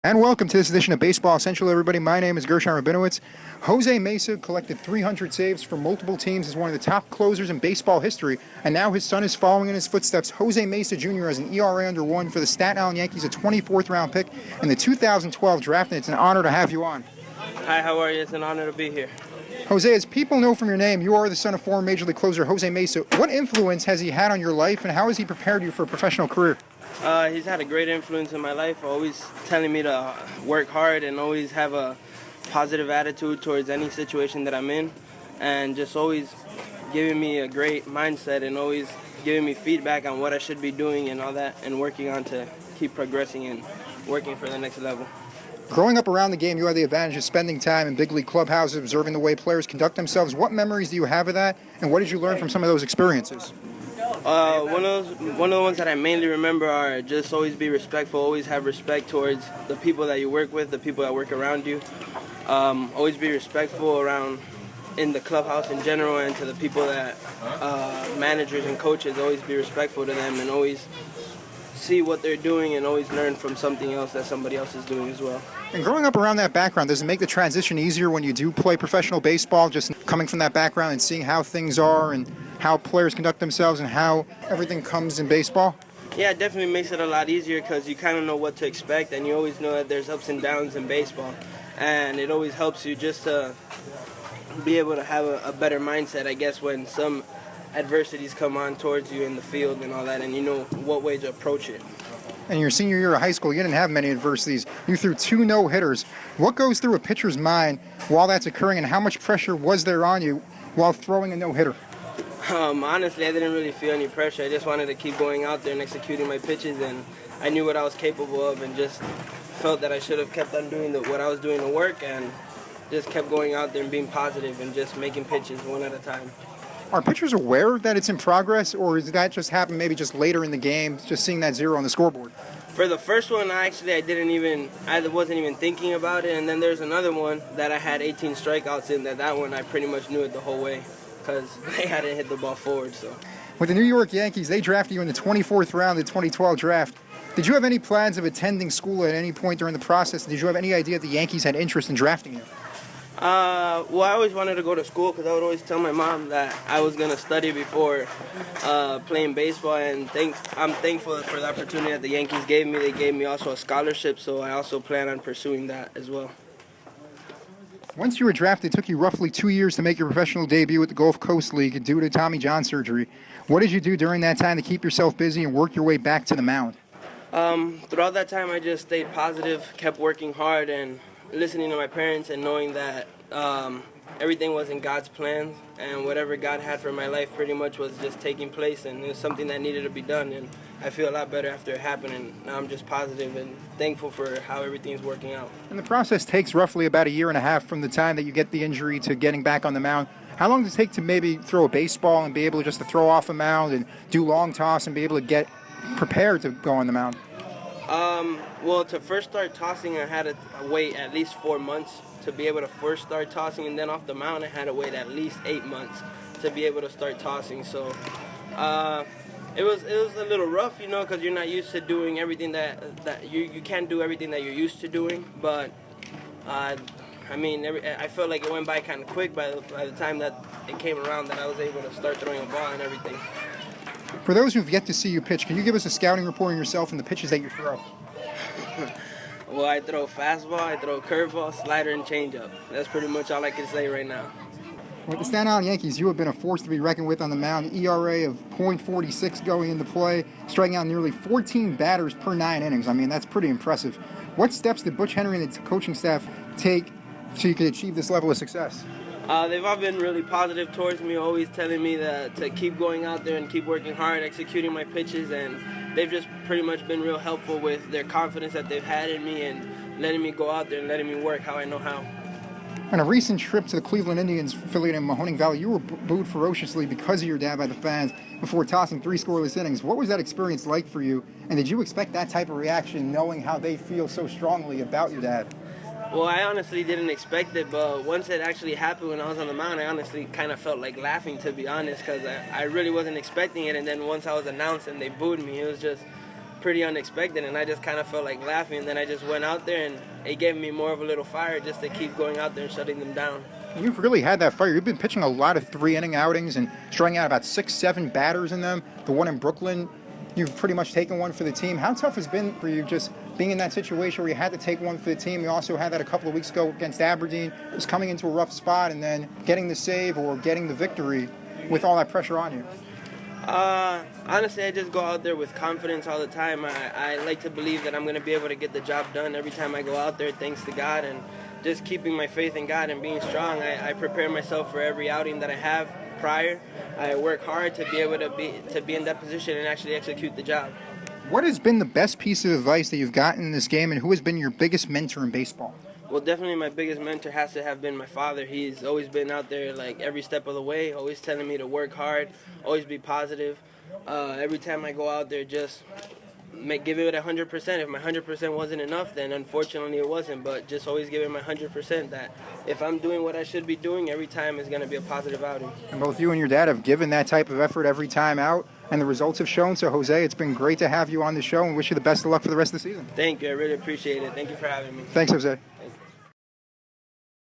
And welcome to this edition of Baseball Central, everybody. My name is Gershon Rabinowitz. Jose Mesa collected 300 saves for multiple teams as one of the top closers in baseball history, and now his son is following in his footsteps. Jose Mesa Jr. has an ERA under 1 for the Staten Island Yankees, a 24th round pick in the 2012 draft, and it's an honor to have you on. Hi, how are you? It's an honor to be here. Jose, as people know from your name, you are the son of former Major League closer Jose Mesa. What influence has he had on your life, and how has he prepared you for a professional career? He's had a great influence in my life, always telling me to work hard and always have a positive attitude towards any situation that I'm in, and just always giving me a great mindset and always giving me feedback on what I should be doing and all that, and working on to keep progressing and working for the next level. Growing up around the game, you had the advantage of spending time in big league clubhouses, observing the way players conduct themselves. What memories do you have of that, and what did you learn from some of those experiences? One of the ones that I mainly remember are just always be respectful, always have respect towards the people that you work with, the people that work around you. Always be respectful around in the clubhouse in general, and to the people that managers and coaches, always be respectful to them and always see what they're doing and always learn from something else that somebody else is doing as well. And growing up around that background, does it make the transition easier when you do play professional baseball, just coming from that background and seeing how things are and how players conduct themselves and how everything comes in baseball? Yeah, it definitely makes it a lot easier because you kind of know what to expect, and you always know that there's ups and downs in baseball. And it always helps you just to be able to have a better mindset, I guess, when some adversities come on towards you in the field and all that, and you know what way to approach it. In your senior year of high school, you didn't have many adversities. You threw 2 no-hitters. What goes through a pitcher's mind while that's occurring, and how much pressure was there on you while throwing a no-hitter? Honestly, I didn't really feel any pressure. I just wanted to keep going out there and executing my pitches, and I knew what I was capable of and just felt that I should have kept on doing what I was doing to work, and just kept going out there and being positive and just making pitches one at a time. Are pitchers aware that it's in progress, or does that just happen maybe just later in the game, just seeing that 0 on the scoreboard? For the first one, I wasn't even thinking about it, and then there's another one that I had 18 strikeouts in. That one I pretty much knew it the whole way because they hadn't hit the ball forward. So, with the New York Yankees, they drafted you in the 24th round of the 2012 draft. Did you have any plans of attending school at any point during the process? Did you have any idea that the Yankees had interest in drafting you? Well, I always wanted to go to school because I would always tell my mom that I was going to study before playing baseball, and I'm thankful for the opportunity that the Yankees gave me. They gave me also a scholarship, so I also plan on pursuing that as well. Once you were drafted, it took you roughly 2 years to make your professional debut with the Gulf Coast League due to Tommy John surgery. What did you do during that time to keep yourself busy and work your way back to the mound? Throughout that time, I just stayed positive, kept working hard, and listening to my parents and knowing that everything was in God's plans, and whatever God had for my life pretty much was just taking place, and it was something that needed to be done, and I feel a lot better after it happened, and now I'm just positive and thankful for how everything's working out. And the process takes roughly about 1.5 years from the time that you get the injury to getting back on the mound. How long does it take to maybe throw a baseball and be able to throw off a mound and do long toss and be able to get prepared to go on the mound? Well, to first start tossing, I had to wait at least 4 months to be able to first start tossing, and then off the mound, I had to wait at least 8 months to be able to start tossing. So it was a little rough, because you're not used to doing everything that you can't do everything that you're used to doing. But I felt like it went by kind of quick by the time that it came around that I was able to start throwing a ball and everything. For those who've yet to see you pitch, can you give us a scouting report on yourself and the pitches that you throw? Well, I throw fastball, I throw curveball, slider, and changeup. That's pretty much all I can say right now. With the Staten Island Yankees, you have been a force to be reckoned with on the mound. ERA of .46 going into play, striking out nearly 14 batters per 9 innings. I mean, that's pretty impressive. What steps did Butch Henry and the coaching staff take so you could achieve this level of success? They've all been really positive towards me, always telling me to keep going out there and keep working hard, executing my pitches, and they've just pretty much been real helpful with their confidence that they've had in me and letting me go out there and letting me work how I know how. On a recent trip to the Cleveland Indians affiliate in Mahoning Valley, you were booed ferociously because of your dad by the fans before tossing 3 scoreless innings. What was that experience like for you, and did you expect that type of reaction knowing how they feel so strongly about your dad? Well, I honestly didn't expect it, but once it actually happened when I was on the mound, I honestly kind of felt like laughing, to be honest, because I really wasn't expecting it. And then once I was announced and they booed me, it was just pretty unexpected, and I just kind of felt like laughing. And then I just went out there, and it gave me more of a little fire just to keep going out there and shutting them down. You've really had that fire. You've been pitching a lot of 3-inning outings and striking out about 6-7 batters in them. The one in Brooklyn, you've pretty much taken one for the team. How tough has it been for you just being in that situation where you had to take one for the team? You also had that a couple of weeks ago against Aberdeen, just coming into a rough spot and then getting the save or getting the victory with all that pressure on you. Honestly, I just go out there with confidence all the time. I like to believe that I'm going to be able to get the job done every time I go out there, thanks to God, and just keeping my faith in God and being strong. I prepare myself for every outing that I have prior. I work hard to be able to be in that position and actually execute the job. What has been the best piece of advice that you've gotten in this game, and who has been your biggest mentor in baseball? Well, definitely my biggest mentor has to have been my father. He's always been out there like every step of the way, always telling me to work hard, always be positive. Every time I go out there, just give it 100%. If my 100% wasn't enough, then unfortunately it wasn't. But just always give it my 100%. That if I'm doing what I should be doing, every time is going to be a positive outing. And both you and your dad have given that type of effort every time out, and the results have shown. So, Jose, it's been great to have you on the show, and wish you the best of luck for the rest of the season. Thank you. I really appreciate it. Thank you for having me. Thanks, Jose.